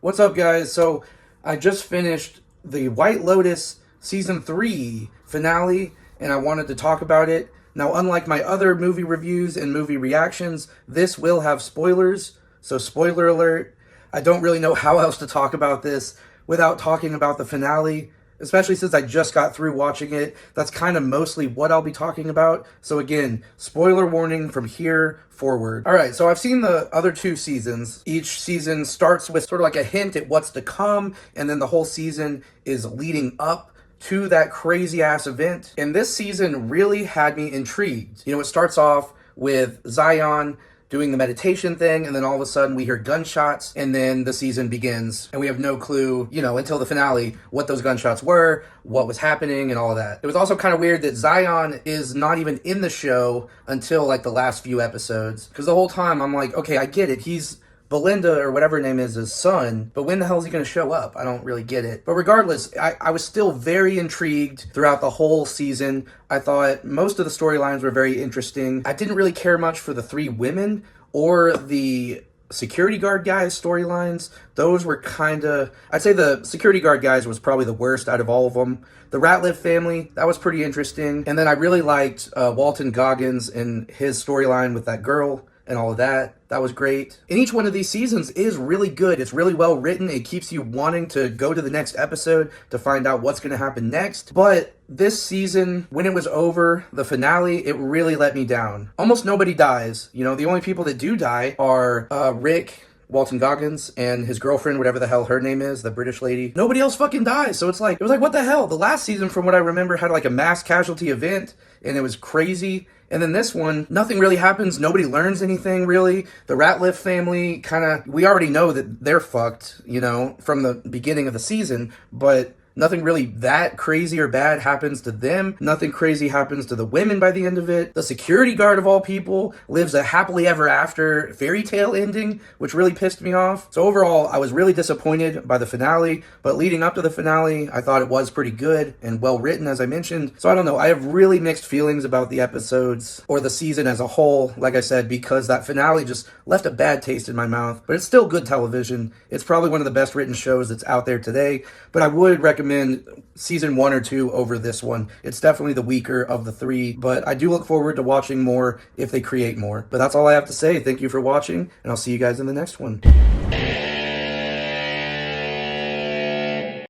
What's up, guys? So, I just finished the White Lotus Season 3 finale, and I wanted to talk about it. Now, unlike my other movie reviews and movie reactions, this will have spoilers, so spoiler alert. I don't really know how else to talk about this without talking about the finale, especially since I just got through watching it. That's kind of mostly what I'll be talking about. So again, spoiler warning from here forward. All right, so I've seen the other two seasons. Each season starts with sort of like a hint at what's to come, and then the whole season is leading up to that crazy ass event. And this season really had me intrigued. You know, it starts off with Zion doing the meditation thing, and then all of a sudden we hear gunshots, and then the season begins, and we have no clue, you know, until the finale, what those gunshots were, what was happening, and all of that. It was also kind of weird that Zion is not even in the show until, like, the last few episodes, because the whole time I'm like, okay, I get it, he's Belinda, or whatever her name is, his son, but when the hell is he going to show up? I don't really get it. But regardless, I was still very intrigued throughout the whole season. I thought most of the storylines were very interesting. I didn't really care much for the three women or the security guard guys' storylines. Those were kind of, I'd say the security guard guys was probably the worst out of all of them. The Ratliff family, that was pretty interesting. And then I really liked Walton Goggins and his storyline with that girl and all of that. That was great. And each one of these seasons is really good. It's really well written. It keeps you wanting to go to the next episode to find out what's going to happen next. But this season, when it was over, the finale, it really let me down. Almost nobody dies. You know, the only people that do die are Rick, Walton Goggins, and his girlfriend, whatever the hell her name is, the British lady. Nobody else fucking dies. So it was like, what the hell? The last season, from what I remember, had like a mass casualty event, and it was crazy. And then this one, nothing really happens. Nobody learns anything, really. The Ratliff family, kind of, we already know that they're fucked, you know, from the beginning of the season, but nothing really that crazy or bad happens to them. Nothing crazy happens to the women by the end of it. The security guard, of all people, lives a happily ever after fairy tale ending, which really pissed me off. So overall, I was really disappointed by the finale, but leading up to the finale, I thought it was pretty good and well written, as I mentioned. So I don't know, I have really mixed feelings about the episodes or the season as a whole, like I said, because that finale just left a bad taste in my mouth. But it's still good television. It's probably one of the best written shows that's out there today, but I would recommend season 1 or 2 over this one. It's definitely the weaker of the three, but I do look forward to watching more if they create more. But that's all I have to say. Thank you for watching, and I'll see you guys in the next one.